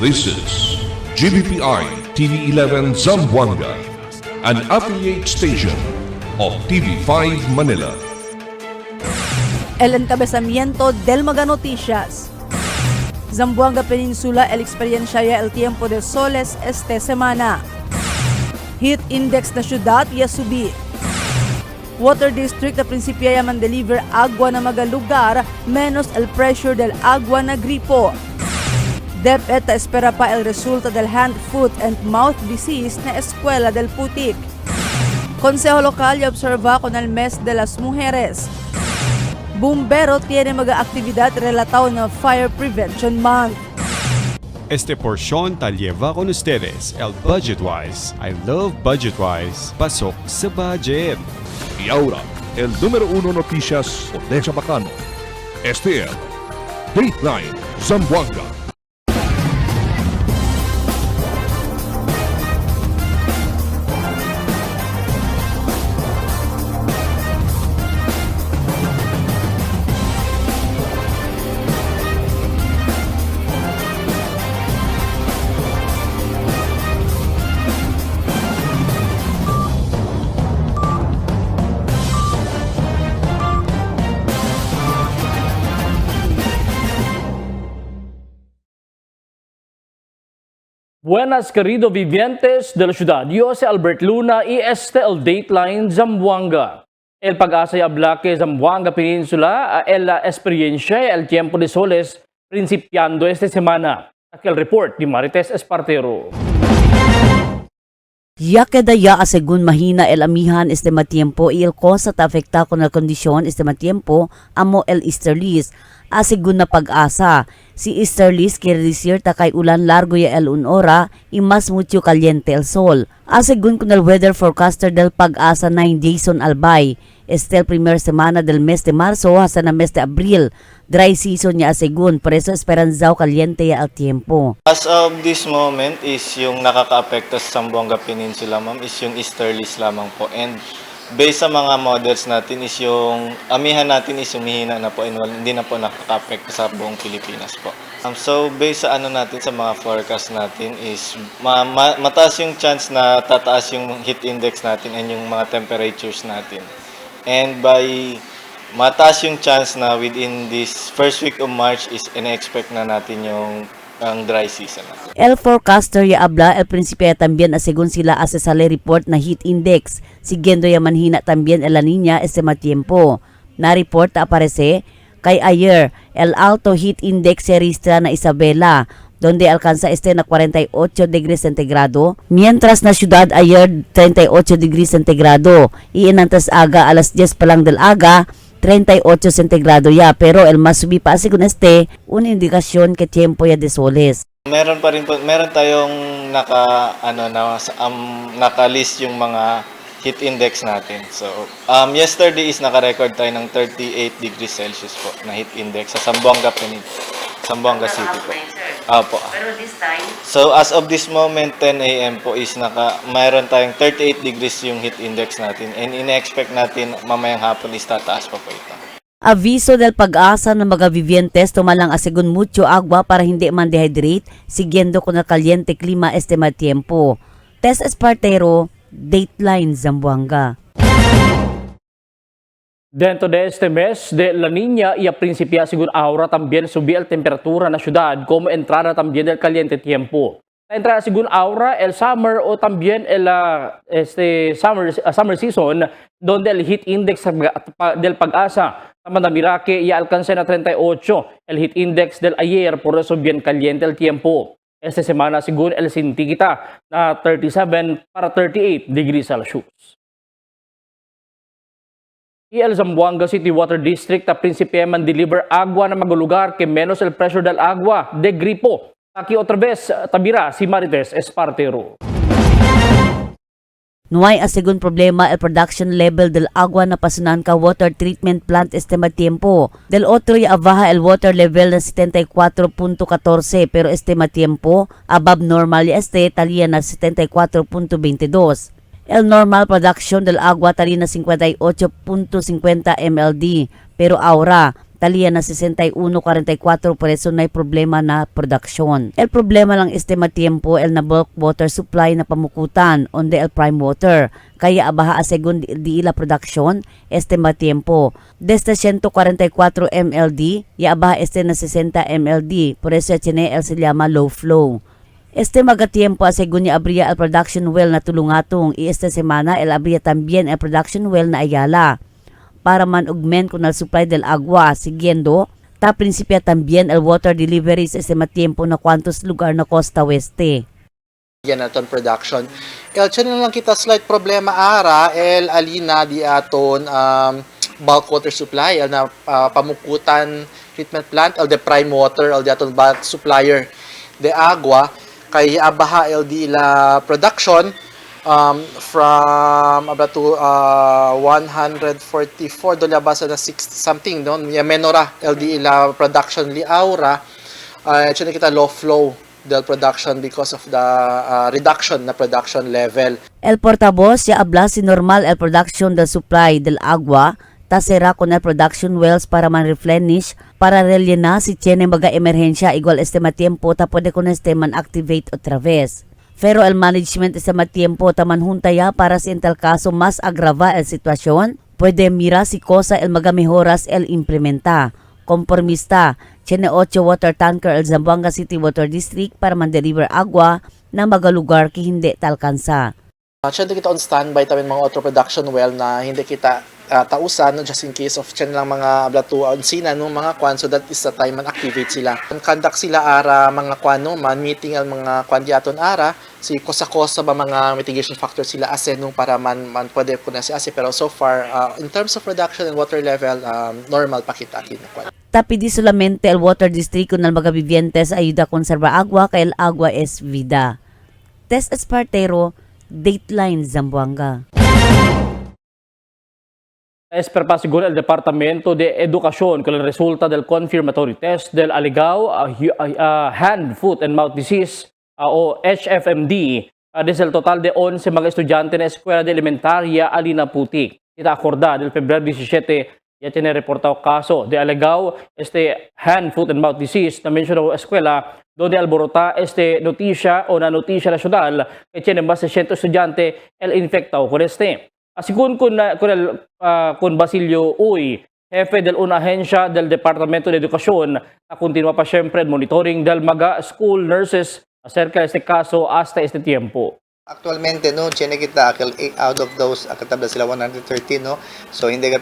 This is GBPI TV11 Zamboanga, an affiliate station of TV5 Manila. El encabezamiento del Mega Noticias. Zamboanga Peninsula el experiencia el tiempo de soles esta semana. Heat index na syudad ya subir. Water District na prinsipya man deliver agua na mga lugar menos el pressure del agua na gripo. DepEd espera pa el resulta del hand, foot and mouth disease na Escuela del Putik. Consejo Lokal ya observa con el mes de las mujeres. Bumbero tiene mga aktividad relatado na Fire Prevention Month. Este porción tal lleva con ustedes el Budgetwise. I love Budgetwise. Pasok sa budget. Y ahora, el número 1 noticias de Chabacano. Este es Dateline Zamboanga. Buenas querido vivientes de la ciudad, yo soy Albert Luna y este el Dateline Zamboanga. El pag-asa y habla que Zamboanga Peninsula el la experiencia el tiempo de soles principiando esta semana. Aquí el report de Marites Espartero. Ya que daya según mahina el amihan este matiempo y el cosa ta afecta con el kondisyon este matiempo amo el easterlies asigun na pag-asa. Si easterlies quiere decir ta kay ulan largo ya el unora y mas mucho caliente el sol. Asigun con el weather forecaster del pag-asa 9 Jason Albay. Este el primer semana del mes de marzo hasta na mes de abril. Dry season niya asigun, por eso esperanzao caliente ya el tiempo. As of this moment is yung nakaka-apekto sa Zamboanga Peninsula, ma'am, is yung easterlies lamang po. And based sa mga models natin is yung amihan natin is umihina na po and hindi na po nakaka-apekto sa buong Pilipinas po. So based sa ano natin sa mga forecast natin is mataas yung chance na tataas yung heat index natin and yung mga temperatures natin. And by mataas yung chance na within this first week of March is ina-expect na natin yung ang dry season natin. El forecaster ya habla el principio también asigun sila asesale report na heat index. Siguiendo ya manhina también el La Niña este matiempo. Na report aparece kay ayer el alto heat index se registra na Isabela donde alcanza este na 48 degrees centigrado, mientras na ciudad ayer 38 degrees centigrado. Y inantas aga alas 10 pa lang del aga 38 centigrado ya, pero el mas subi pa asigun este una indikasyon que tiempo ya de soles. Meron pa rin po, meron tayong naka-list yung mga heat index natin. So, yesterday is naka-record tayo ng 38 degrees Celsius po na heat index sa Zamboanga Zamboanga City po. Opo. Pero this time? So, as of this moment, 10 a.m. po is mayroon tayong 38 degrees yung heat index natin and ina-expect natin mamayang hapon is tataas pa po ito. Aviso del pag-asa ng mga vivientes tumalang asigun mucho agua para hindi man dehydrate, siguiendo con el caliente clima este matiempo. Tess Espartero, Dateline Zamboanga. Dentro de este mes de La Niña y a principia según ahora también subir la temperatura en la ciudad como entrada también del caliente tiempo. La entrada según ahora el summer o también el summer season donde el heat index del pag-asa mira que ya alcanza na 38 el heat index del ayer, por eso bien caliente el tiempo. Esta semana según el Sintigita na 37 para 38 degrees Celsius. Y el Zamboanga City Water District a principio man deliver agua na mga lugar que menos el pressure del agua de gripo. Aquí otra vez tabira si Marites Espartero. No hay asigun problema el production level del agua na pasunan ka water treatment plant este matiempo. Del otro ya abaja el water level na 74.14 pero este matiempo above normal ya este talía na 74.22. El normal production del agua talía na 58.50 MLD pero ahora Talia na 61.44 por eso na problema na produksyon. El problema lang este matiempo el na bulk water supply na pamukutan onde el prime water. Kaya abaha a segun di ila produksyon este matiempo. Desde 144 MLD, ya abaha este na 60 MLD. Por eso tiene el se llama low flow. Este magatiempo a segun ya abría el production well na tulungatong y esta semana el abría también el production well na Ayala para man-augment con el supply del agua. Siguiendo, ta prinsipya también el water deliveries este matiempo na cuantos lugar na Costa Oeste. Yan aton production. El channel lang kita slight problema ara el alina di aton bulk water supply el na pamukutan treatment plant el de prime water el di aton bulk supplier de agua kay abaha el di ila production from about to 144 dola basa na 60 something don ya menora el di ila production li aura channel kita low flow del production because of the reduction na production level. El portavoz ya habla si normal el production del supply del agua tasera con el production wells para man-replenish para rellena si tiene baga emerhensya igual este matiempo ta puede con este man-activate otra vez. Pero el management este matiempo ta manhuntaya para si en tal caso mas agrava el sitwasyon puede mira si cosa el magamejoras el implementa. Konformista, tiene 8 water tanker el Zamboanga City Water District para man-deliver agua na magalugar ki hindi talkansa. Siyempre kita on standby tamin mga auto production well na hindi kita tausan no, just in case of tiyan lang mga ablatu sina no mga kwan so that is the time man activate sila. Conduct sila ara mga kwan no man meeting ang mga kwan diaton ara si kosa-kosa ba mga mitigation factors sila asen no para man pwede ko na si ase pero so far in terms of production and water level normal pa kita kwan. Tapi di solamente el water district con el mga vivientes ayuda a conservar agua kay el agua es vida. Tess Espartero, Dateline Zamboanga. Esperpa según el Departamento de Educación con el resulta del confirmatory test del alegado hand, foot and mouth disease o HFMD desde el total de 11 mga estudyante na eskwela de elementaria Alina Putik. Ita acorda del Febrero 17 ya tiene reportado caso de alegado hand, foot and mouth disease na mencionado eskwela donde alborota noticia o na noticia nacional que tiene más de 100 estudiante el infectado con Asigun con Basilio Uy, jefe del una agencia del Departamento de Educación, continúa pa siyempre el monitoring del mga school nurses acerca de este caso hasta este tiempo. Actualmente, no, tiene kita out of those, katabla sila 113, no? So, hindi ka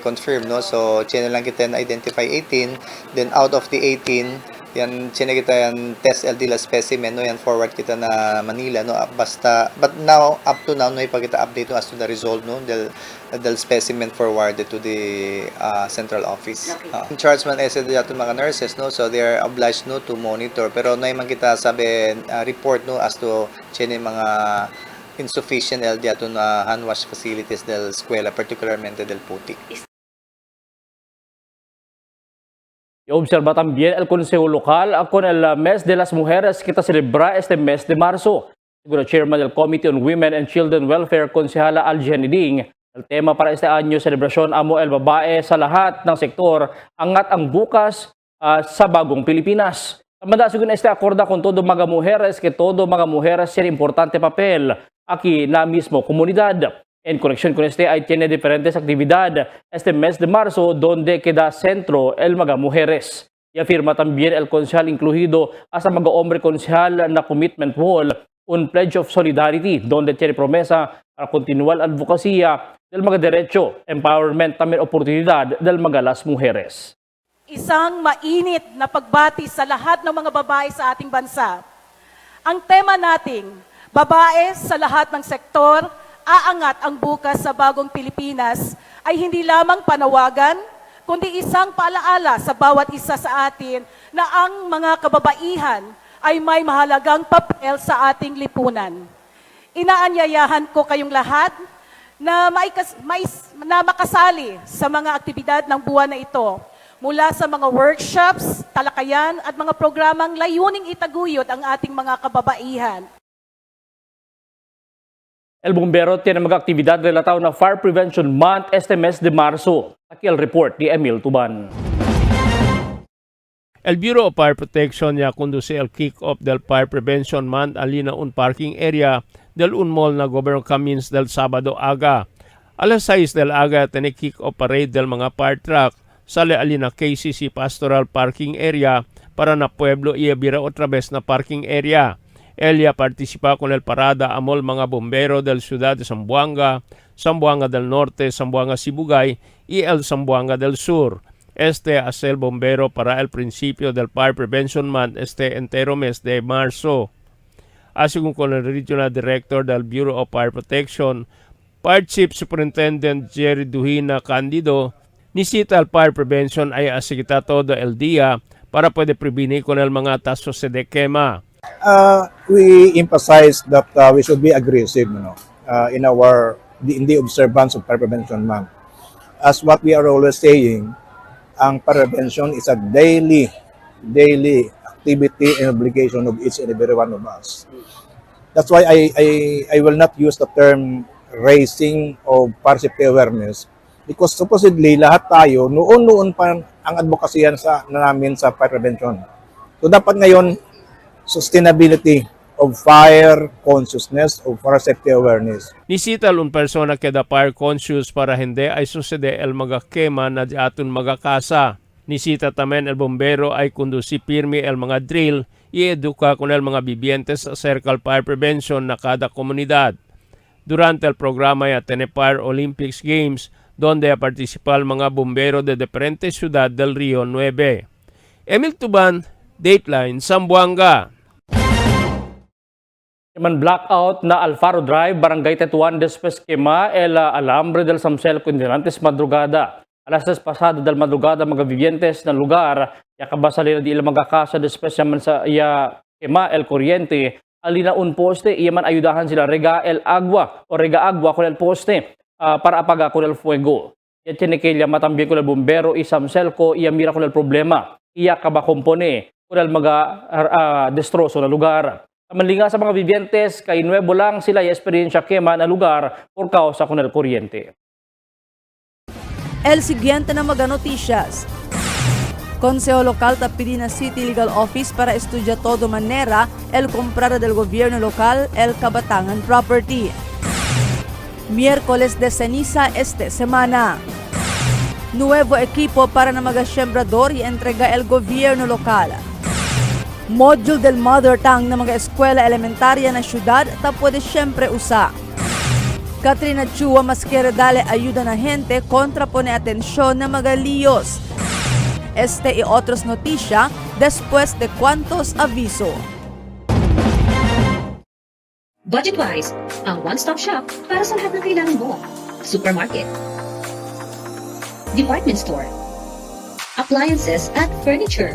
confirm, no? So, tiene lang kita na-identify 18. Then, out of the 18, yan, tiene kita yan test LD la specimen, no? Yan forward kita na Manila, no? Basta, but now, up to now, no, ipagkita update no, as to the result, no? Del specimen forwarded to the central office. In charge man ese dato mga nurses, no? So, they are obliged, no, to monitor. Pero, no, man kita sabi, report, no, as to tiene mga insufficient LD ato na hand wash facilities del eskwela, particularmente del Putik. Observa también el Consejo Local con el Mes de las Mujeres que está celebra este mes de marzo. Seguro Chairman del Committee on Women and Children Welfare, Konsehala Aljen Ding, el tema para este año selebrasyon amo el babae sa lahat ng sektor, angat ang bukas sa bagong Pilipinas. Manda según este acorda con todo mga mujeres que todo mga mujeres tiene importante papel aquí na mismo comunidad. En conexión con este hay tiene diferentes actividades este mes de marzo donde queda centro el mga mujeres. Y afirma también el concejal incluido hasta mga hombre concejal na commitment wall, un pledge of solidarity donde tiene promesa para continuar advokasya del mga derecho, empowerment también oportunidad del mga las mujeres. Isang mainit na pagbati sa lahat ng mga babae sa ating bansa. Ang tema nating, babae sa lahat ng sektor, aangat ang bukas sa bagong Pilipinas, ay hindi lamang panawagan, kundi isang paalaala sa bawat isa sa atin na ang mga kababaihan ay may mahalagang papel sa ating lipunan. Inaanyayahan ko kayong lahat na makasali sa mga aktibidad ng buwan na ito, mula sa mga workshops, talakayan at mga programang layuning itaguyod ang ating mga kababaihan. El Bombero tiene mga aktibidad relatado na Fire Prevention Month este mes de marzo. Aquí el report ni Emil Tuban. El Bureau of Fire Protection ya conduce el kick-off del Fire Prevention Month alina un parking area del un mall na Governor Cummins del Sabado aga. Alas 6 del aga tani kick-off parade del mga fire truck sa alina KCC Pastoral Parking Area para na pueblo iabira otra vez na parking area. Ella participa con el parada amol mga bombero del ciudad de Zamboanga, Zamboanga del Norte, Zamboanga Sibugay y el Zamboanga del Sur. Este hace el bombero para el principio del Fire Prevention Month este entero mes de marzo. Asigún con el Regional Director del Bureau of Fire Protection, Fire Chief Superintendent Jerry Duhina Candido, nisita el Fire Prevention ay asigita todo el día para puede prevenir con el mga tasos de quema. We emphasize that we should be aggressive, in the observance of Fire Prevention Month. As what we are always saying, ang prevention is a daily activity and obligation of each and every one of us. That's why I will not use the term raising of fire safety awareness because supposedly lahat tayo noon pa ang advokasyan namin sa fire prevention. So dapat ngayon sustainability of fire consciousness, of fire safety awareness. Nisita un persona que da fire conscious para hindi ay sucede el mga quema na di aton mga kasa. Nisita tamen el bombero ay conduci pirmi el mga drill y educa con el mga vivientes acerca al fire prevention na kada komunidad. Durante el programa ya tiene Fire Olympics Games donde participa el mga bombero de diferentes ciudad del Rio 9. Emil Tuban, Dateline, Zamboanga. Man blackout na Alfaro Drive, Barangay Tetuan, Después Quema, el alambre del Samsel Cundilantes madrugada. Alas 6 pasado del madrugada, mga vivientes ng lugar, yakabasalina di ilang mga kasa, después yaman sa Quema, el Corriente, alina un poste, iyaman ayudahan sila rega el agua con el poste para apagar con el fuego. Yan tinikilya matambien con el bombero y Samsel ko, iya mira con el problema, iya kabakompone con el mga destroso na lugar. Malinga sa mga vivientes, kay nuevo lang sila yung eksperyensya quema na lugar por causa con el kuryente. El siguiente na mga noticias. Consejo Local tapili na City Legal Office para estudiar todo manera el comprada del gobierno local el Kabatangan Property. Miércoles de ceniza este semana. Nuevo equipo para na mga sembrador y entrega el gobierno local. Module del mother tongue ng mga eskwela elementarya na syudad ta pwede siyempre usa. Katrina Chua mas quiere dale ayuda na gente kontra pone atensyon ng mga liyos. Este y otros notisya después de cuantos aviso. Budgetwise, ang one-stop shop para sa lahat ng kailangan mo. Supermarket, department store, appliances at furniture.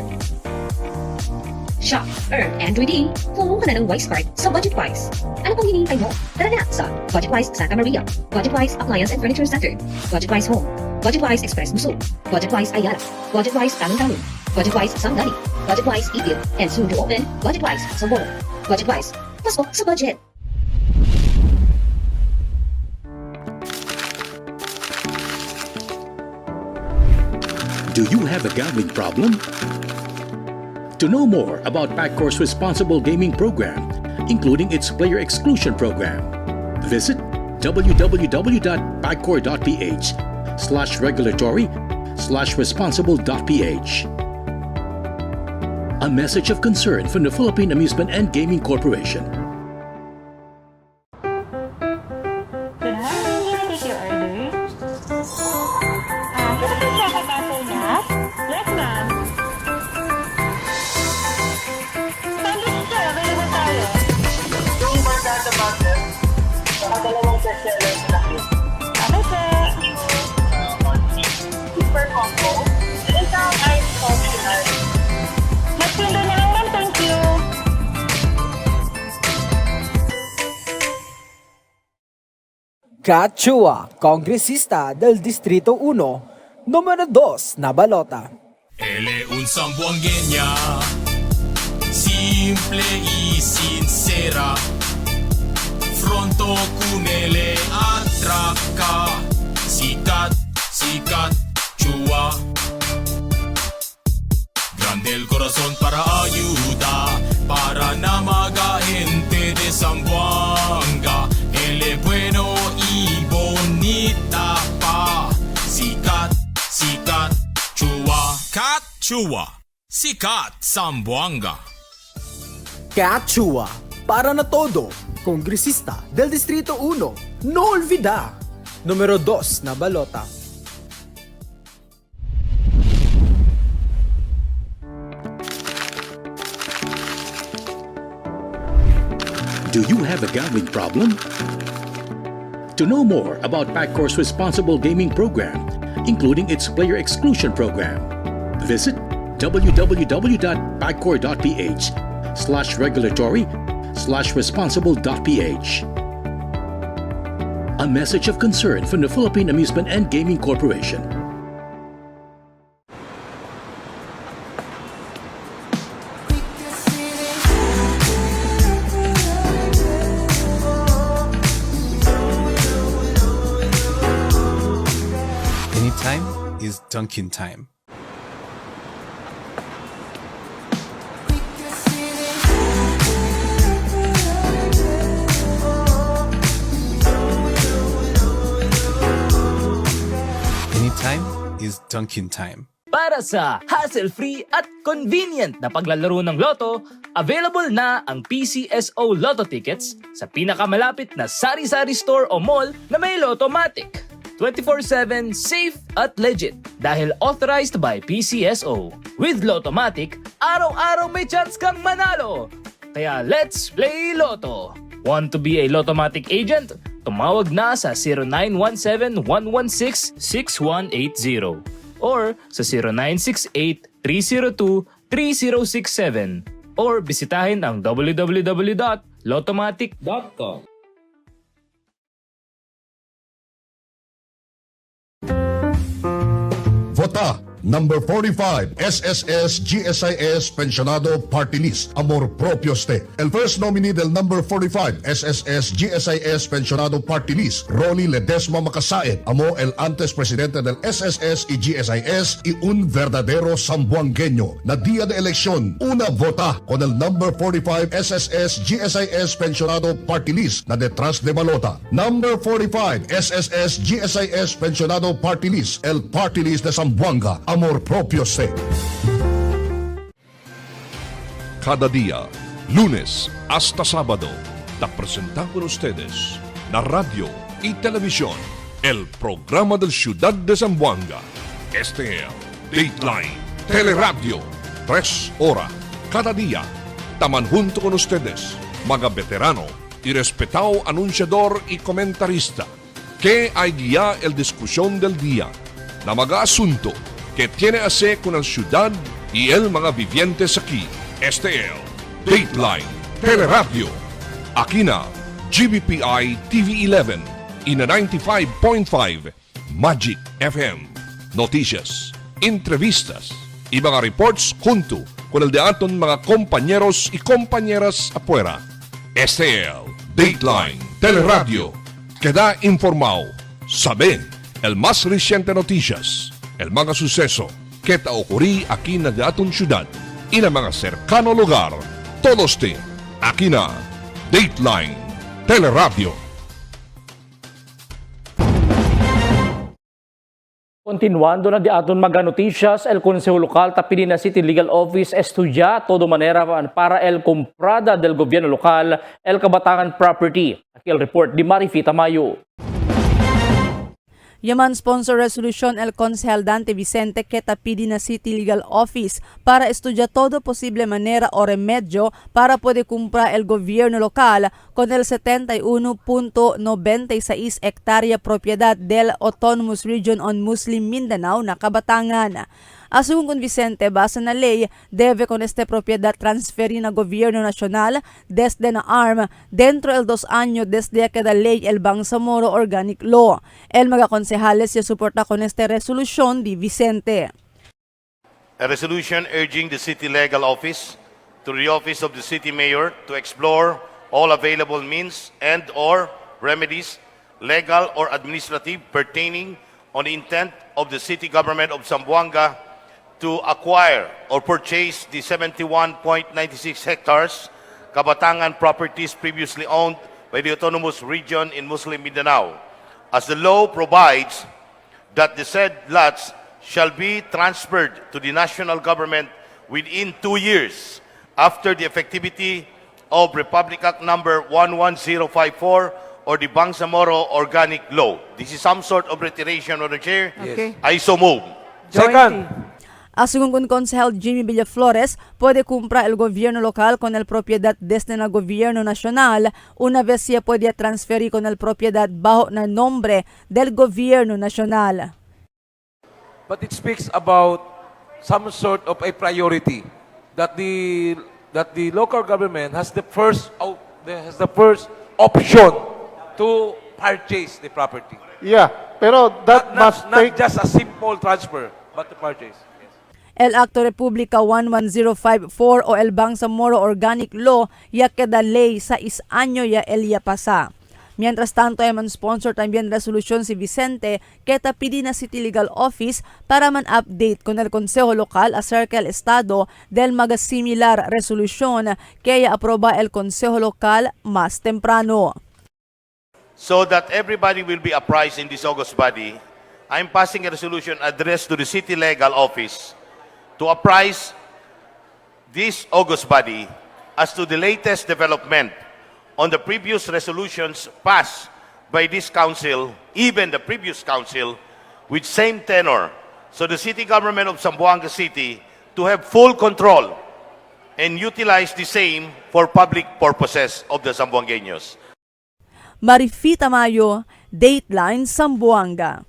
Shop, earn, and redeem. Kumuha ka na ng Wise Card sa Budgetwise. Ano pang hinihintay mo? Tara na sa Budgetwise Santa Maria, Budgetwise Appliance and Furniture Center, Budgetwise Home, Budgetwise Express Muso, Budgetwise Ayala, Budgetwise Talon-Talon, Budgetwise Sanggali, Budgetwise Ipil, and soon to open Budgetwise Saboro. Budgetwise, pasok sa budget. Do you have a gambling problem? To know more about PAGCOR's responsible gaming program, including its player exclusion program, visit www.pagcor.ph/regulatory/responsible.ph. A message of concern from the Philippine Amusement and Gaming Corporation. Kat Chua, kongresista del Distrito 1, numero 2 na balota. Él es un zamboangueña, simple y sincera. Fronto con él atraca, sikat, Chua. Grande el corazón para ayuda, para na maga gente de Zamboanga. Él es bueno y bonita pa. Sikat, sikat, chua, kat, chua. Sikat, Zamboanga. Kachua, para na todo, kongresista del Distrito 1, no olvida. Numero 2 na balota. Do you have a gambling problem? To know more about Paccor's responsible gaming program, including its player exclusion program, visit www.pacor.ph/regulatory/responsible.ph. A message of concern from the Philippine Amusement and Gaming Corporation. Anytime is Dunkin' time. Anytime is Dunkin' time. Para sa hassle-free at convenient na paglalaro ng loto, available na ang PCSO Lotto tickets sa pinakamalapit na sari-sari store o mall na may Lottomatic. 24/7 safe at legit dahil authorized by PCSO. With Lottomatic, araw-araw may chance kang manalo. Kaya let's play Lotto. Want to be a Lottomatic agent? Tumawag na sa 0917-116-6180 or sa 0968-302-3067 or bisitahin ang www.lottomatic.com. Vota number 45 SSS GSIS Pensionado Party List Amor Propios Te. El first nominee del number 45 SSS GSIS Pensionado Party List Rolly Ledesma Macasaet amo el antes presidente del SSS y GSIS y un verdadero zamboangueño na día de elección una vota con el number 45 SSS GSIS Pensionado Party List na detrás de balota. Number 45 SSS GSIS Pensionado Party List, el Party List de Zamboanga. Amor propio se. Cada día, lunes hasta sábado, te presentamos con ustedes la radio y televisión, el programa del Ciudad de Zamboanga. Este es Dateline Teleradio, 3 horas cada día. Taman junto con ustedes, mga veterano y respetado anunciador y comentarista, que hay guía el discusión del día, na mga asunto que tiene a ver con la ciudad y el mga vivientes aquí. Este es Dateline Teleradio. Aquí na GBPI TV11 y na 95.5 Magic FM. Noticias, entrevistas y mga reports junto con el de aton mga compañeros y compañeras afuera. Este es Dateline Teleradio. Queda informado, sabe el más reciente noticias, el mga suceso que te ocurrí aquí na datong syudad y na mga cercano lugar. Todos te aquí na Dateline Teleradio. Continuando na di aton mga noticias, el Consejo Local Tapilina City Legal Office estudia todo manera para el comprada del gobierno local el Kabatangan Property. Aquí el report di Marifi Tamayo. Yaman sponsor resolution el Consejal Dante Vicente que tapidi na City Legal Office para estudiar todo posible manera o remedyo para poder comprar el gobierno local con el 71.96 hektarya propiedad del Autonomous Region on Muslim Mindanao na Kabatangan. Asungon con Vicente, base na ley, debe con este propiedad transferir na gobierno nacional desde na ARM dentro el 2 años desde cada ley el Bangsamoro Organic Law. El mga konsehales se suporta con este resolution di Vicente. A resolution urging the City Legal Office through the Office of the City Mayor to explore all available means and or remedies, legal or administrative, pertaining on the intent of the City Government of Zamboanga to acquire or purchase the 71.96 hectares Kabatangan properties previously owned by the Autonomous Region in Muslim Mindanao, as the law provides that the said lots shall be transferred to the national government within 2 years after the effectivity of Republic Act number 11054 or the Bangsamoro Organic Law. This is some sort of reiteration, Madam Chair. Okay. I so move. Second. Asungon con Consejal Jimmy Villaflores, puede comprar el gobierno local con el propiedad desde el gobierno nacional una vez se puede transferir con el propiedad bajo el nombre del gobierno nacional. But it speaks about some sort of a priority that the local government has the first option to purchase the property. Yeah, pero that must not just a simple transfer, but to purchase. El Acto Republica 11054 o el Bangsamoro Organic Law ya queda ley sa año ya el ya pasa. Mientras tanto, ay man-sponsor también resolution si Vicente que tapidi na City Legal Office para man-update con el Consejo Local acerca el estado del mga similar resolution que ya aproba el Consejo Local más temprano. So that everybody will be apprised in this August body, I'm passing a resolution addressed to the City Legal Office to apprise this August body as to the latest development on the previous resolutions passed by this council, even the previous council, with same tenor, so the city government of Zamboanga City to have full control and utilize the same for public purposes of the Zamboangueños. Marifita Mayo, Dateline Zamboanga.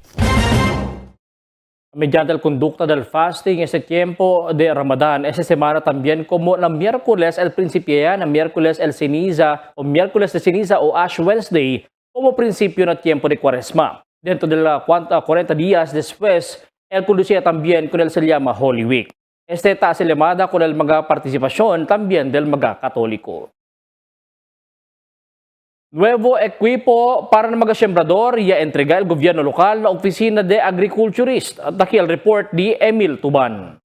Mediante el conducta del fasting ese tiempo de Ramadán, esa semana también como la miércoles el principio na miércoles el ceniza o miércoles de ceniza o Ash Wednesday como principio na tiempo de Cuaresma. Dentro de la 40 días después, el conducía también con el se llama Holy Week. Este está celebrada con el mga participación también del mga katoliko. Nuevo equipo para ng mga sembrador ya entrega el gobyerno lokal na opisina de agriculturist. At nakil report di Emil Tuban.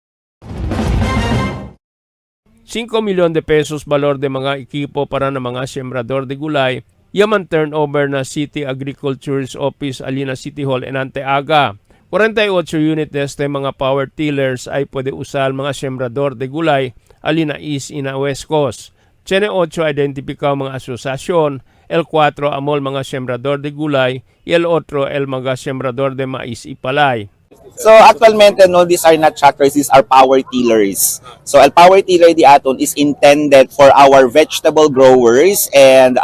5 milyon de pesos valor de mga ekipo para ng mga sembrador de gulay yaman turnover na City Agriculture's Office Alina City Hall en Anteaga. 48 unit este mga power tillers ay pwede usal mga sembrador de gulay Alina East ina West Coast. Tiene 8 identifikaw mga asosasyon, el 4 amol mga sembrador de gulay, y el otro el mga sembrador de mais y palay. So actualmente no, these are not tractors, these are power tillers. So el power tiller di aton is intended for our vegetable growers and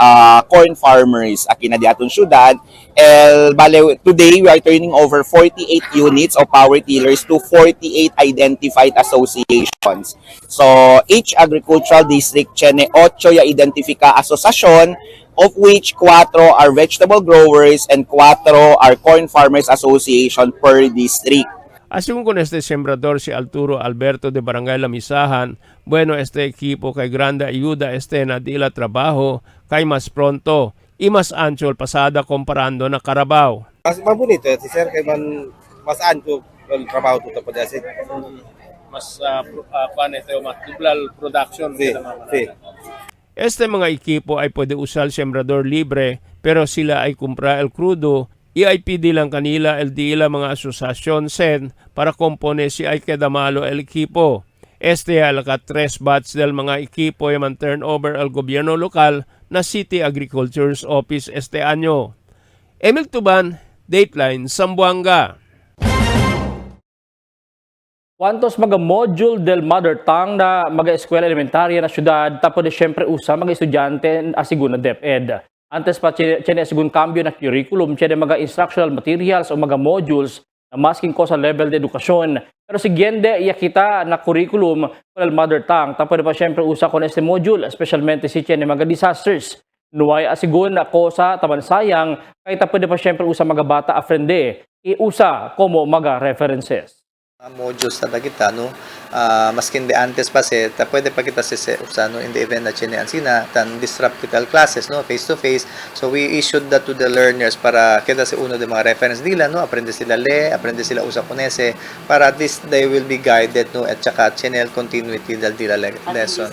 corn farmers aki na di aton syudad. Today we are turning over 48 units of power tillers to 48 identified associations. So each agricultural district tiene 8 ya identifika asosasyon, of which 4 are vegetable growers and 4 are corn farmers association per district. Asungo con este sembrador si Arturo Alberto de Barangay Lamisahan, bueno este equipo kay grande ayuda este na dila trabajo kay mas pronto y mas ancho el pasada comparando na Carabao. Mas mabunito si sir kay mas ancho el trabaho to tapos kasi mas mas dublal production. Sí. Este mga ekipo ay pwede usal sembrador libre pero sila ay kumpra el crudo EIPD lang kanila el dila mga asosasyon sen para kompone si ay kedamalo el ekipo. Este ay lakat 3 batch del mga ekipo yaman turnover al gobyerno lokal na City Agriculture's Office este anyo. Emil Tuban, Dateline, Zamboanga. Quantos mga module del mother tongue na mga eskwela elementarya na syudad tapos de syempre usa mga estudyante asigun na DepEd. Antes pa tiene asigun cambio na curriculum, tiene mga instructional materials o mga modules na masking ko sa level de edukasyon. Pero siguiente iya kita na curriculum con el mother tongue tapos de pa syempre usa con este module, especialmente si tiene mga disasters. Nuway asigun na ko sa tabansayang kay tapos de pa syempre usa mga bata aprende iusa como mga references. Modules na kita no maskin de antes pa pwede pa kita sa no in the event na chinean sina tan disrupt kita classes no face to face, so we issued that to the learners para kita sa uno de mga reference nila no, aprende sila aprende sila usa kunese para at least they will be guided no at saka channel continuity dal dila lesson.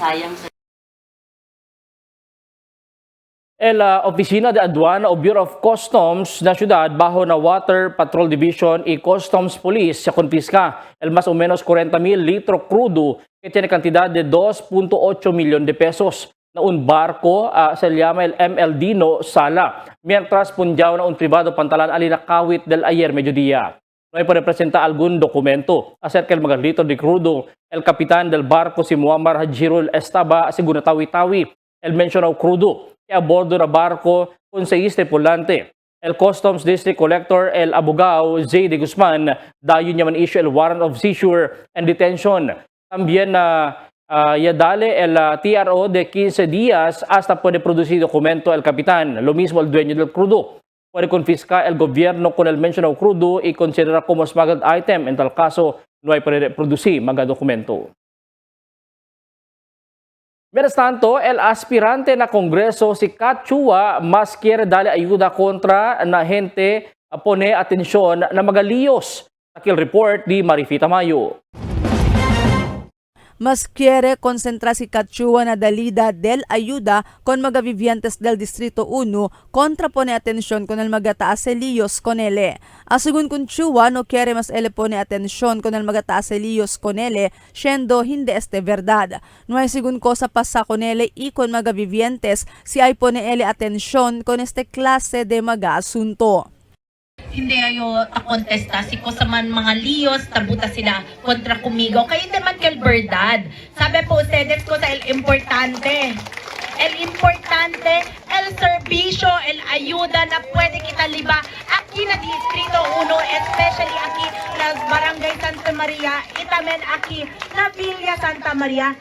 Oficina de Aduana o Bureau of Customs na syudad bajo na Water Patrol Division y Customs Police sa konfiska más o menos 40,000 litro crudo que tiene cantidad de 2.8 milyon de pesos na un barco sa llama el ML Dino Sala mientras punjaw na un privado pantalan alinakawit del ayer mediodía. No hay para representar algún documento acerca del mga litro de crudo. El capitán del barco si Muammar Hajirul estaba según tawi-tawi el mencionado crudo a bordo na barco con 6 tripulante. El Customs District Collector, el abogado J. de Guzman, dayon niya man issue el warrant of seizure and detention. También ya dale el TRO de 15 días hasta puede producir documento el capitán, lo mismo el dueño del crudo. Puede confiscar el gobierno con el mencionado crudo y considerar como smuggled item. En tal caso, no hay para producir mga dokumento. Mientras tanto, el aspirante na Kongreso si Kat Chua mas quiere darle ayuda kontra na gente pone atensyon na magaliyos. Takil report di Marifita Mayo. Mas quiere concentrar si Kachua na dalida del ayuda con mga vivientes del Distrito 1 kontra pone atensyon con el mga taaseliyos con ele. Asugun kun Chua no quiere mas ele pone atensyon con el mga taaseliyos con ele, siendo hindi verdad. No hay sigun cosa pasa con ele y con mga vivientes si ay pone ele atensyon con este klase de mga asunto. Hindi ayo kontesta si ko sa man mga liyos tabuta sila kontra kumigo kay hindi man kel verdad. Sabi po ustedes ko sa el importante el servicio, el ayuda na pwede kita liba aquí na Distrito 1, especially aquí na Barangay Santa Maria, itamen aquí na Villa Santa Maria.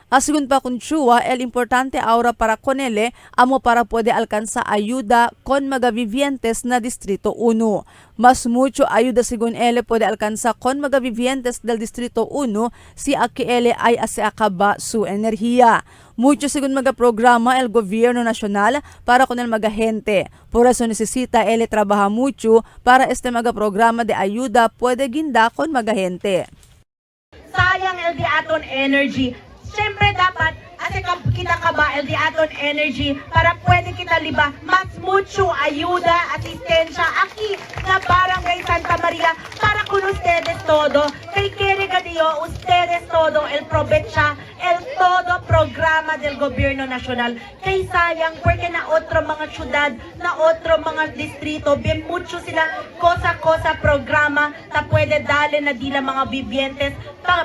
Asugun pa kun Chua, el importante ahora para con ele, amo para puede alcanzar ayuda con mga vivientes na Distrito 1. Mas mucho ayuda según ele puede alcanzar con mga vivientes del Distrito 1 si aki ele ay aseakaba su enerhiya. Mucho según mga programa el gobierno nacional para con el mga gente. Por eso necesita ele trabaja mucho para este mga programa de ayuda puede ginda con mga gente. Sayang el di aton energy. Siyempre dapat kita kaba el di aton energy para pwede kita liba mas mucho ayuda, asistensya aquí na Barangay Santa Maria para con ustedes todo. Kay Kiriga Dio, ustedes todo el probinsya, el todo programa del gobierno nacional. Kay sayang porque na otro mga syudad, na otro mga distrito, bien mucho sila cosa programa na pwede dale na dila mga vivientes.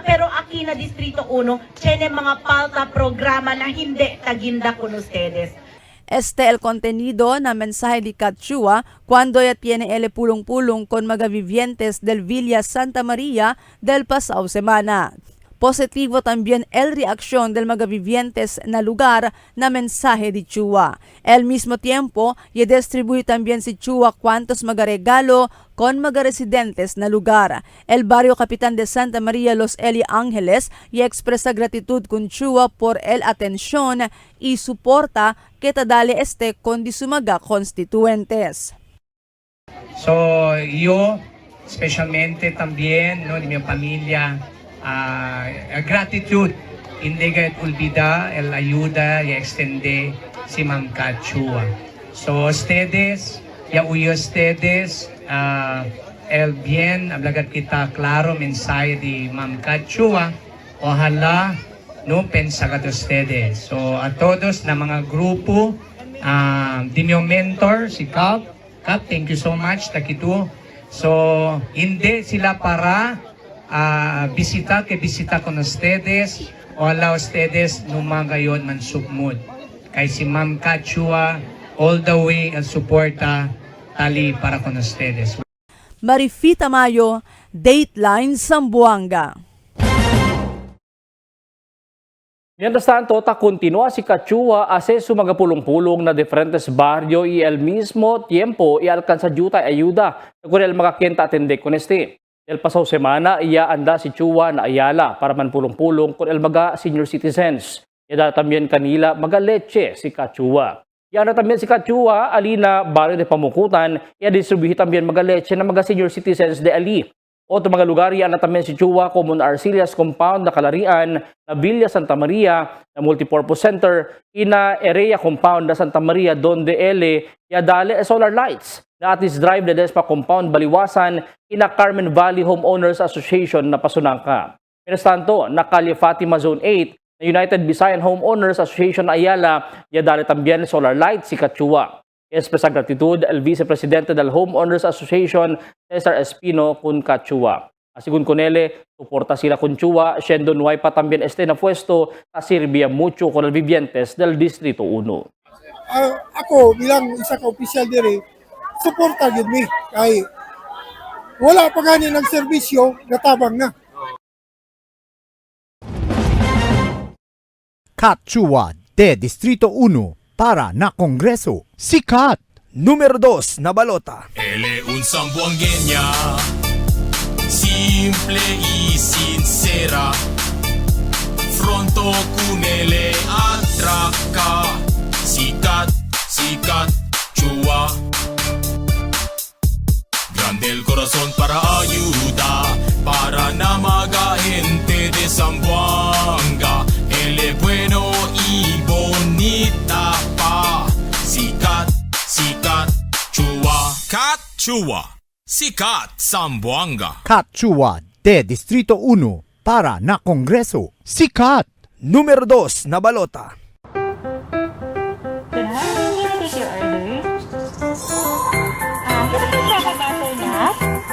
Pero aquí na Distrito 1, tiene mga palta programa na hindi taginda con ustedes. Este el contenido na mensaje de Kachua cuando ya tiene ele pulong-pulong con mga vivientes del Villa Santa Maria del pasado semana. Positivo también el reacción del mga vivientes na lugar na mensaje de Chua. Al mismo tiempo, y distribuye también si Chua cuantos mga regalo con mga residentes na lugar. El barrio Capitan de Santa Maria Los Eli Angeles y expresa gratitud con Chua por el atención y soporta que tadale este con di sumaga constituentes. So, yo, especialmente también, no, de mi familia, gratitude, hindi kahit ulbida, el ayuda, y extende si Ma'am Kachua. So, ustedes, ya uyo ustedes, el bien, hablagat kita klaro mensahe di Ma'am Kachua, ojalá, no, pensagat ustedes. So, a todos na mga grupo, di mi mentor, si Cap, thank you so much, takitu. So, hindi sila para bisita con ustedes o ala ustedes numagayon man submod. Kay si Ma'am Kachua all the way ang suporta tali para con ustedes. Marifita Mayo, Dateline Zamboanga. Mientras tanto, continúa si Kachua hace su mga pulong-pulong na diferentes barrio y al mismo tiempo y alcanza ayuda con el mga quien atende con este. Del pasaw semana, iya anda si Chua na Ayala para manpulong-pulong con el maga senior citizens. Yada también kanila maga leche si Kachua. Yana también si Kachua, alina barrio de Pamukutan, iya distribuhi también maga leche na maga senior citizens de Ali. O mga lugar yana también si Chua, Common Arcillas Compound na Kalarian, na Villa Santa Maria, na Multipurpose Center, ina Area Compound na Santa Maria, donde ele yadale solar lights. Na Atis Drive na Despa Compound Baliwasan, ina Carmen Valley Homeowners Association na Pasunangka. Mientras tanto, na Calle Fatima Zone 8, na United Visayan Homeowners Association na Ayala, yadale también solar lights si Kachua. Expresa gratitud el vicepresidente del Homeowners Association, Cesar Espino, kun Kachua. Asigun con ele, suporta sila kun Chua, siendo nuay pa también na puesto, sirvia mucho con el vivientes del Distrito 1. Ako bilang isa ka opisyal dire, suporta gyud mi kay wala pa gani ng serbisyo natabang na. Kachua de Distrito 1 para na Kongreso. Sikat! Número 2 na balota. Ele un sambuangueña, simple y sincera. Fronto con ele atraca. Sikat, sikat, Chua. Grande el corazón para ayuda, para na maga gente de Zamboanga. Ele bueno y bonita pa. Sikat, sikat, Chua. Kat, Chua. Sikat, Zamboanga. Kachua de Distrito 1 para na Kongreso. Sikat! Número 2 na balota.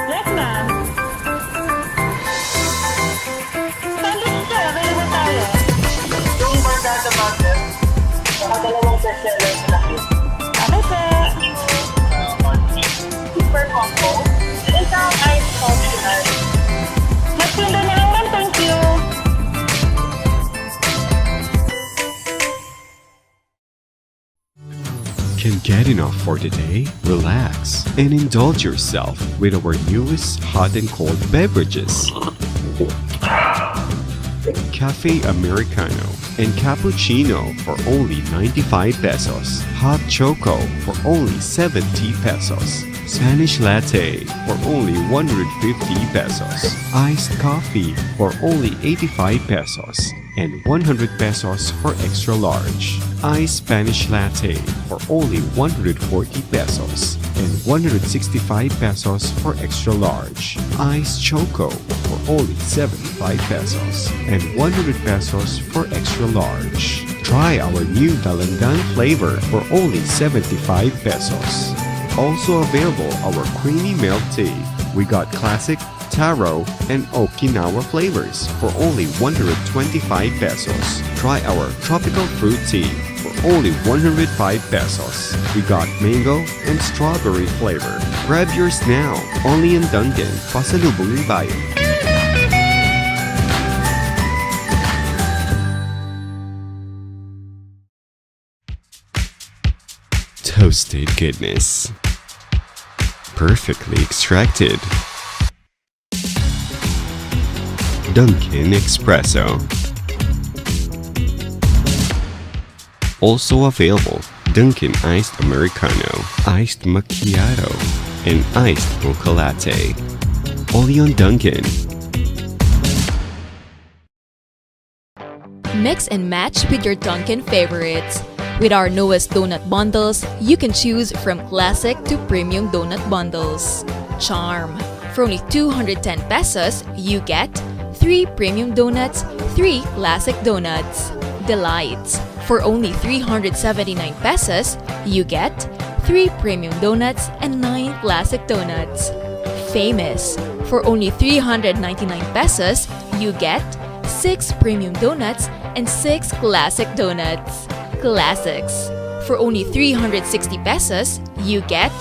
Yes, ma'am. Sandwich sir, available tayo. Yung Bardada Market, dalawang bestseller na lang. Okay, sir. Super combo. Isang ice optional. Magpinda na lang, ma'am. Thank you. Can't get enough for today? Relax and indulge yourself with our newest hot and cold beverages. Cafe Americano and Cappuccino for only 95 pesos. Hot Choco for only 70 pesos. Spanish Latte for only 150 pesos. Iced Coffee for only 85 pesos. And 100 pesos for extra large. Iced Spanish Latte for only 140 pesos. And 165 pesos for extra large. Iced Choco for only 75 pesos. And 100 pesos for extra large. Try our new Dalandan flavor for only 75 pesos. Also available our creamy milk tea. We got classic, taro, and Okinawa flavors for only 125 pesos. Try our tropical fruit tea for only 105 pesos. We got mango and strawberry flavor. Grab yours now, only in Dunkin', Pasalubong Bayan. Toasted goodness. Perfectly extracted. Dunkin' Espresso. Also available, Dunkin' Iced Americano, Iced Macchiato, and Iced Mocha Latte. Only on Dunkin'. Mix and match with your Dunkin' favorites. With our newest donut bundles, you can choose from classic to premium donut bundles. Charm. For only 210 pesos, you get 3 premium donuts, 3 classic donuts. Delights. For only 379 pesos, you get 3 premium donuts and 9 classic donuts. Famous. For only 399 pesos, you get 6 premium donuts and 6 classic donuts. Classics. For only 360 pesos, you get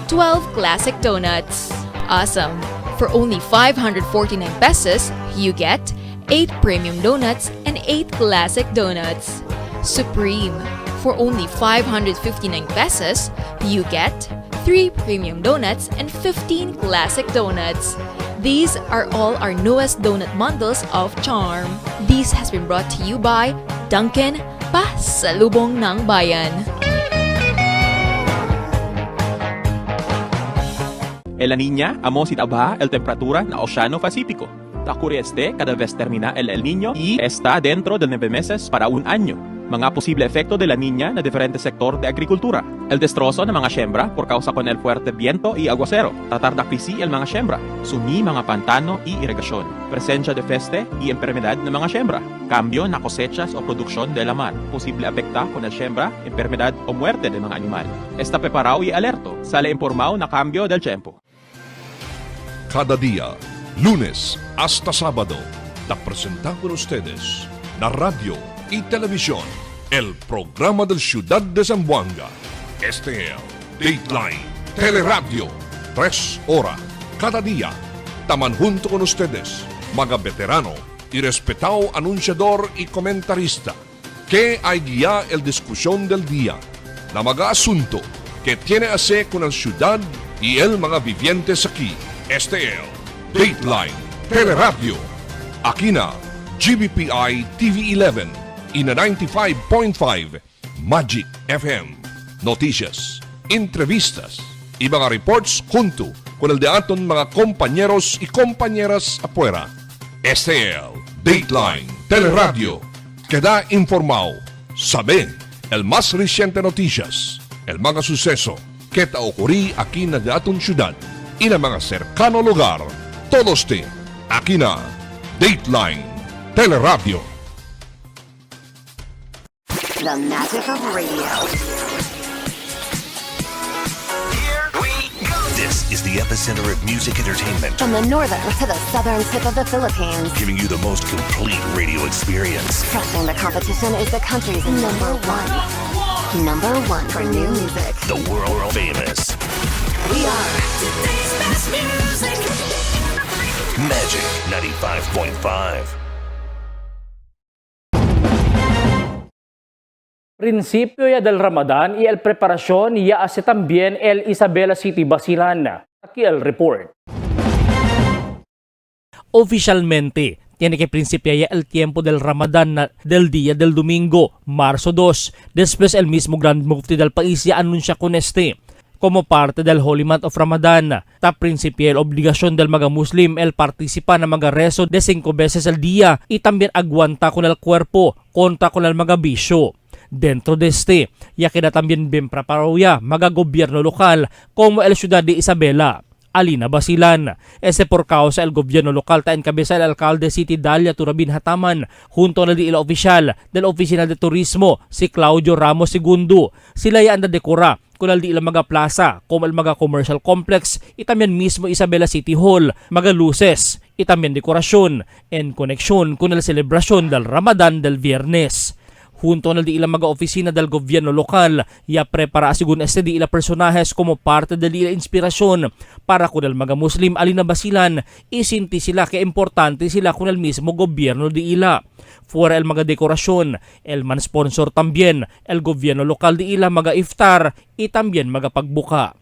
12 classic donuts. Awesome. For only 549 pesos, you get 8 premium donuts and 8 classic donuts. Supreme. For only 559 pesos, you get 3 premium donuts and 15 classic donuts. These are all our newest donut bundles of charm. This has been brought to you by Dunkin' Pasalubong ng Bayan. En la Niña, amo si tabaja el temperatura na Oceano Pacífico. Ocurre cada vez termina el Niño y está dentro de 9 meses para un año. Mga posible efecto de la Niña na diferente sector de agrikultura. El destrozo ng mga siembra por causa con el fuerte viento y aguacero. Tatarda krisi el mga siembra. Sumi mga pantano y irrigasyon. Presencia de peste y enfermedad ng mga siembra. Cambio na cosechas o produksyon de la mar. Posible afecta con el siembra, enfermedad o muerte de mga animal. Está preparado y alerto. Sale informado na cambio del tiempo. Cada día, lunes hasta sábado, te presentamos con ustedes la radio y televisión, el programa del Ciudad de Zamboanga. Este es Dateline Teleradio, 3 horas cada día. Taman junto con ustedes, mga veterano y respetado anunciador y comentarista, que hay guía el discusión del día, na mga asunto que tiene a hacer con la ciudad y el mga vivientes aquí. Este es Dateline Teleradio. Aquí na GBPI TV11 y na 95.5 Magic FM. Noticias, entrevistas y mga reports junto con el de aton mga compañeros y compañeras afuera. Este es Dateline Teleradio. Queda informado, sabe el más reciente noticias, el mga suceso que te ocurrí aquí na de aton ciudad y na mga cercano lugar. Todos te aquí na Dateline Teleradio. The magic of radio. This is the epicenter of music entertainment. From the northern to the southern tip of the Philippines. Giving you the most complete radio experience. Crushing the competition is the country's number one. Number one for new music. The world famous We are today's best music. Magic 95.5. Principio ya del Ramadan y el preparación ya hace también el Isabela City Basilan. Aquí el report. Oficialmente, tiene que principiar ya el tiempo del Ramadán del día del domingo, marzo 2. Después el mismo Grand Mufti del país ya anuncia con como parte del Holy Month of Ramadan. Ta principia la obligación del mga Muslim el participar na mga rezo de 5 veces al día y también aguanta con el cuerpo contra con el mga bisyo. Dentro de ya queda también bien preparado ya mga gobyerno lokal como el Ciudad de Isabela, Alina Basilan. Ese por causa el gobierno local ta encabeza el alcalde City Dalia Turabin Hataman junto na el oficial del Oficina de Turismo si Claudio Ramos II. Sila ya anda dekora con el mga plaza como el mga commercial complex y también mismo Isabela City Hall, mga luces y también dekorasyon en conexión con el celebrasyon del Ramadan del Viernes. Junto na ilang mga opisina del gobierno lokal, ya prepara sigun di ila personajes como parte del ila inspirasyon para con el mga Muslim Alina Basilan, isinti sila que importante sila con el mismo gobierno di ila. Fuera el mga dekorasyon, el man sponsor también, el gobierno lokal di ila mga iftar, y también mga pagbuka.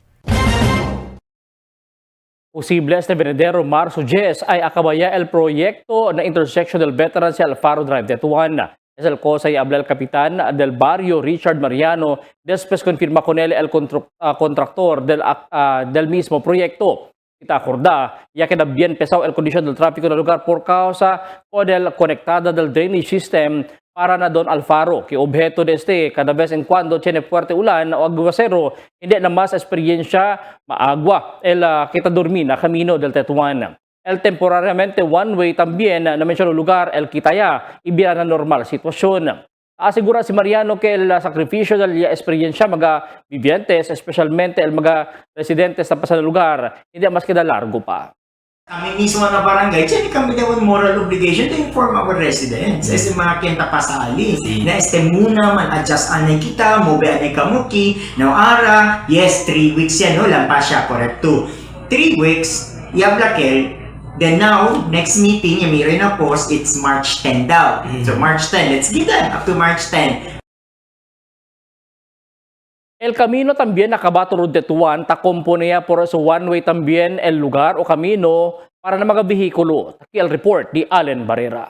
Posible este Venedero Marzo 10 ay akabaya el proyecto na intersection del veteran sa Alfaro Drive de Tuan. Es el cosa y habla el capitán del barrio Richard Mariano, después confirma con él el contractor del mismo proyecto. Ita acorda, ya queda bien pesado el condición del tráfico del lugar por causa o del conectada del drainage system para na Don Alfaro, que objeto de cada vez en cuando tiene fuerte ulan o aguacero, hindi na mas experiencia maagua el kita dormir na camino del Tetuan. El temporariamente one-way también na mencionó lugar el Kitaya, ibira na normal sitwasyon. Asegura si Mariano que el sacrificio de la experiencia mga vivientes, especialmente el mga residentes na pasan lugar, hindi mas queda largo pa. Kami mismo na barangay, dyan kami daw moral obligation to inform our residents. Kasi mga kenta pasali. Na muna man adjust anay kita, mobe anay kamuki, no ara, yes, 3 weeks yan, no, lampas siya, correct to. 3 weeks, yablakel. Then now, next meeting, yung may na post, it's March 10 daw. So March 10, let's get that up to March 10. El camino también acabato de Tuan, ta componía por eso one-way también el lugar o camino para na mga behikulo. Takial report ni Allen Barrera.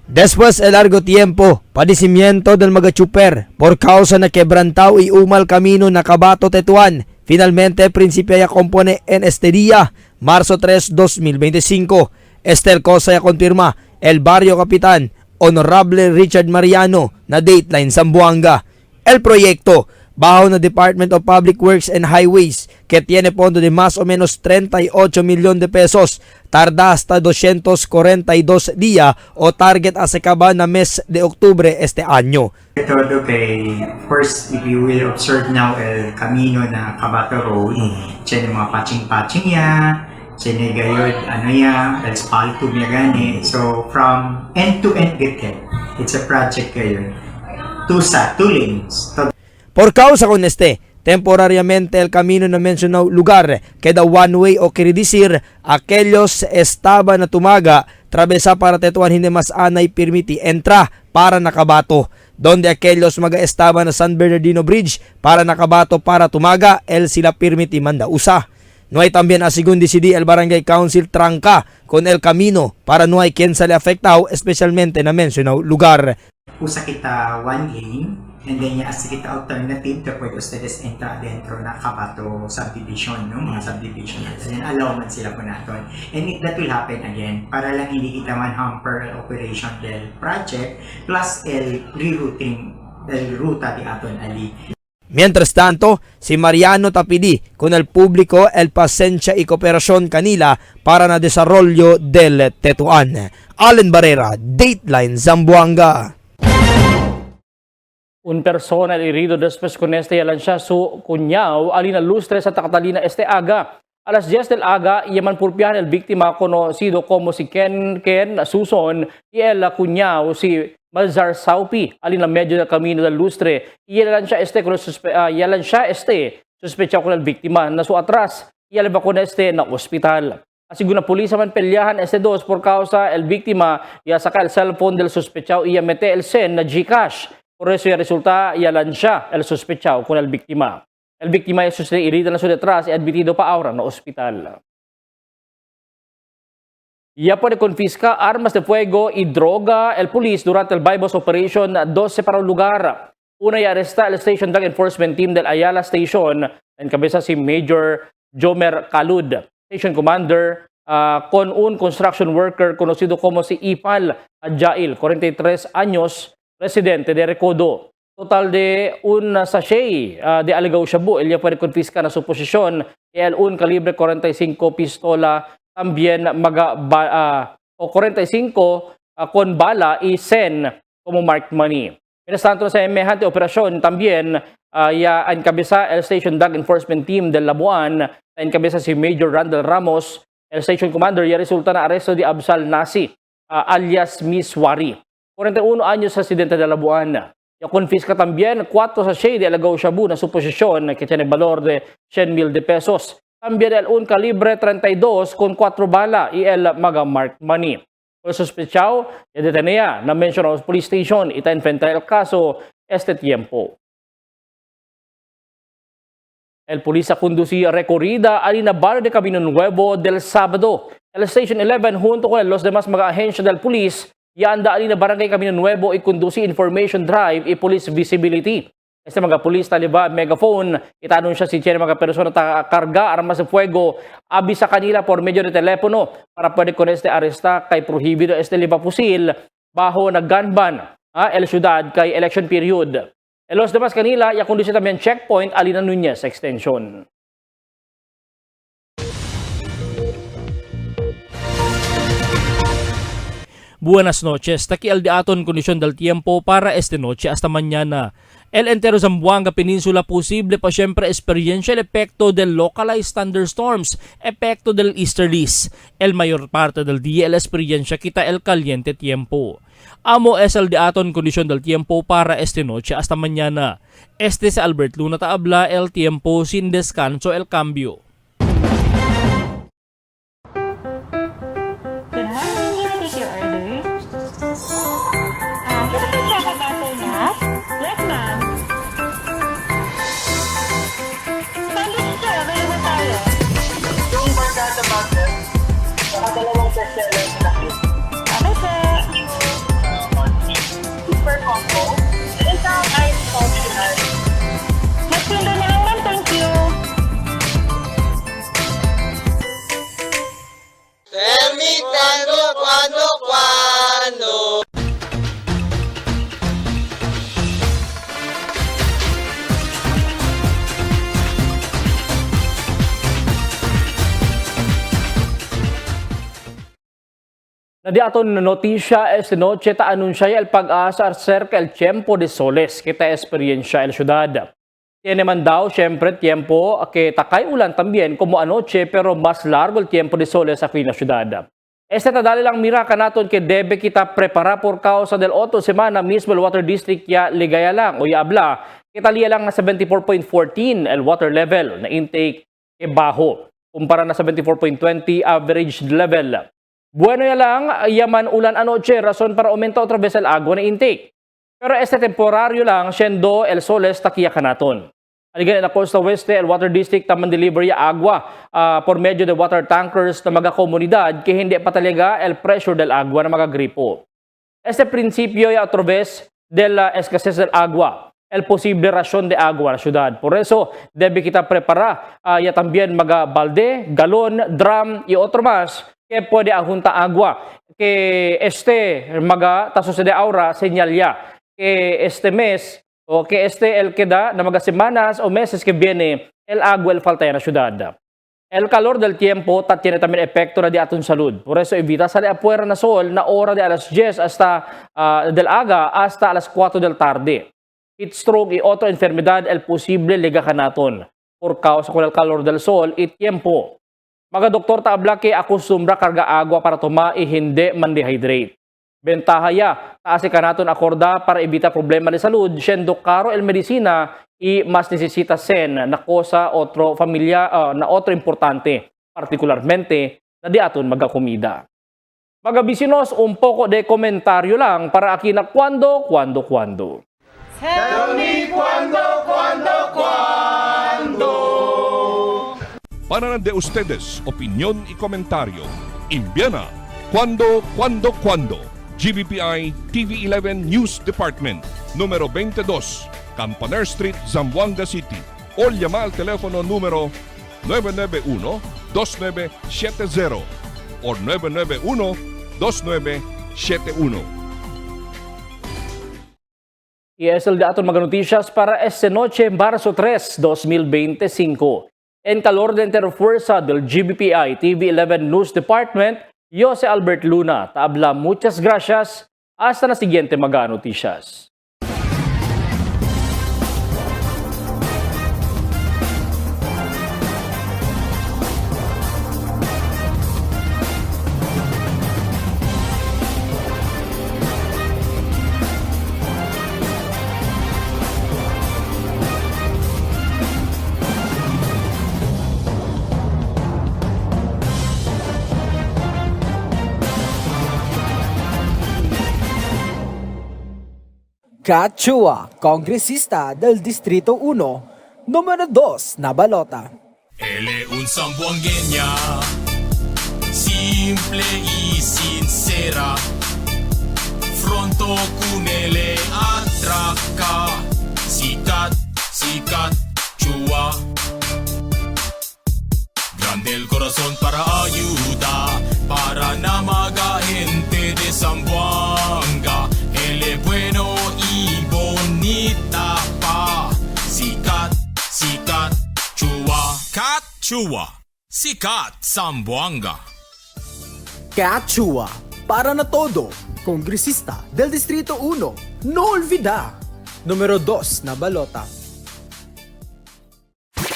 Después el largo tiempo, padecimiento del mga chuper por causa na quebrantao y umal camino na Cabato Tetuan. Finalmente, principio ya compone en este día, marzo 3, 2025. Estel cosa ya confirma el barrio Capitan, Honorable Richard Mariano, na Dateline Zamboanga. El proyecto, bajo na Department of Public Works and Highways, que tiene fondo de más o menos 38 millones de pesos, tarda hasta 242 días o target a se acaba na mes de octubre este año. Todo kay, first, if you will observe now el camino na Cabato Road, siya mga patching-patching ya, siya gayod, el spalto niya gani. So, from end to end get it's a project kayo. Two lanes. Por causa con temporariamente el camino na mencionado lugar queda one way o quiere decir aquellos estaba na tumaga travesa para Tetuan hindi mas anay permiti entra para nakabato donde aquellos maga estaba na San Bernardino Bridge para nakabato para tumaga el sila permiti manda usa. No hay también a según decidí el Barangay Council tranca con el camino para no hay quien sale afectado especialmente na mencionado lugar. Usa kita one lane and then as kita alternative to pwede ustedes entra dentro na Cabato subdivision, no? Mga subdivision natin. Allow man sila po natin. And that will happen again para lang hindi kita man hamper el operation del project plus el rerouting del ruta di aton ali. Mientras tanto, si Mariano tapidi con el público el pasensya y cooperación kanila para na desarrollo del Tetuan. Allen Barrera, Dateline Zamboanga. Un persona herido después con este yalan su cuñado alina lustre sa Catalina este aga. A las 10 del aga, yaman purpian el víctima conocido como si Ken Suson y el cuñado si Malzar Saupi alina medio del camino del lustre. Y yalan siya sospechado con el víctima na su atras. Yalan ba con este na ospital. Así na pulisa man pelyahan este dos por causa el víctima ya saca el cellphone del sospechado y ya mete el sen na Gcash. Por eso ya resulta yalan siya el sospechado con el víctima. El víctima es herido na su detrás y admitido pa ahora na ospital. Ya puede confisca armas de fuego y droga el police durante el bypass operation 12 para un lugar. Una ya arresta el Station Drug Enforcement Team del Ayala Station en cabeza si Major Jomer Kalud, Station Commander con un construction worker conocido como si Ipal Adjail, 43 años, residente de Recodo. Total de un sachet de Aligaw Shabu, ella puede confiscar na su posisyon el un calibre 45 pistola, también 45 con bala y sen como marked money. Mientras tanto sa semejante operasyon, también ya encabeza el Station Drug Enforcement Team del Labuan, encabeza si Major Randall Ramos, el Station Commander, ya resulta na aresto de Absal Nasi, alias Miswari. 41 años residente de Labuan. Ya confisca también 4 sachet de Aligaw Shabu na su posisyon que tiene valor de 100,000 pesos. También el un calibre 32 con 4 bala y el marked money. Por sospechado, ya detenía na mencionado police station ita enfrenta el caso este tiempo. El policía conducía recorrida alina barrio de Camino Nuevo del sábado. El Station 11 junto con los demás mga ahensya del police ya anda alina barangay Camino Nuevo y conduci information drive y police visibility. Este mga police taliba megaphone, itanon siya si mga persona karga armas de fuego, abisa kanila por medio de telepono para pwede con este arresta kay prohibido este liba pusil bajo na gun ban el syudad kay election period. Los demás kanila ya conduci también checkpoint Alina Nunez extension. Buenas noches, takial di aton kondisyon del tiempo para esta noche hasta mañana. El entero Zamboanga Peninsula posible pa siyempre experiencia el epekto del localized thunderstorms, epekto del easterlies. El mayor parte del día el experiencia kita el caliente tiempo. Amo es el di aton kondisyon del tiempo para esta noche hasta mañana. Este si Albert Luna taabla el tiempo sin descanso el cambio. Nadi aton notisya este noche ta anuncia el pag-asa acerca el tiempo de soles kita experiencia el ciudad. Tiene man daw syempre tiempo que takay ulan también como anoche pero más largo el tiempo de soles aquí na ciudad. Este tadali lang mira ka naton que debe kita prepara por causa del otro semana mismo el water district ya ligaya lang o ya abla. Kita liya lang na 74.14 el water level na intake e baho kumpara na 74.20 average level. Bueno ya lang, yaman ulan anoche, rason para aumenta otra vez el agua na intake. Pero este temporaryo lang, siendo el soles takiya kanaton. Aligan na Costa Oeste, el water district taman deliver ya agua por medio de water tankers na mga komunidad que hindi pa talaga el pressure del agua na mga gripo. Este principio ya otra vez de la escasez del agua, el posible ración de agua na ciudad. Por eso, debe kita prepara ya también mga balde, galon, drum y otro más que puede ajunta agua, que maga taso de aura señal ya, que este mes o que el que da na mga semanas o meses que viene el agua el falta en la ciudad. El calor del tiempo tiene también efecto na di aton salud. Por eso evita salir afuera na sol na hora de alas 10 hasta del aga hasta alas 4 del tarde. Heat stroke y otra enfermedad el posible liga kanaton por causa con el calor del sol y tiempo. Mga doktor taabla que akustumbra karga agua para toma y hindi man-dehydrate. Bentaha ya, taasi ka naton akorda para evita problema de salud, siendo caro el medicina y mas necesita sen na cosa otro familia na otro importante, particularmente na di aton magakomida. Mga bisinos, un poco de komentaryo lang para aquí na cuando. Tell me cuando. Para de ustedes, opinión y comentario. Envíana cuando. GBPI TV11 News Department, número 22, Campaner Street, Zamboanga City. O llama al teléfono número 991-2970 o 991-2971. Y es el de aton mga noticias para esta noche, marzo 3, 2025. En calor de interfuerza del GBPI TV11 News Department, yo si Albert Luna, taabla muchas gracias, hasta na siguiente mga noticias. Kat Chua, congresista del Distrito 1, número 2 na balota. Él es un zamboangueña, simple y sincera. Fronto con él atraca, sikat, Chua. Grande el corazón para ayuda, para na mga gente de Zamboanga. Él es bueno y bonita pa. Sikat, Chua. Kat Chua. Sikat Zamboanga. Kat Chua, para na todo, congresista del Distrito 1, no olvida, número 2 na balota.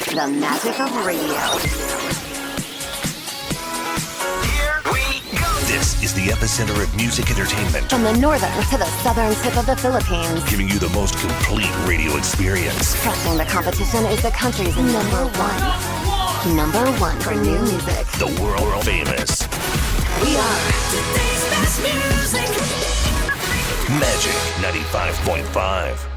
The magic of radio. This is the epicenter of music entertainment. From the northern to the southern tip of the Philippines. Giving you the most complete radio experience. Crushing the competition is the country's number one. Number one for new music. The world famous. We are today's best music. Magic 95.5.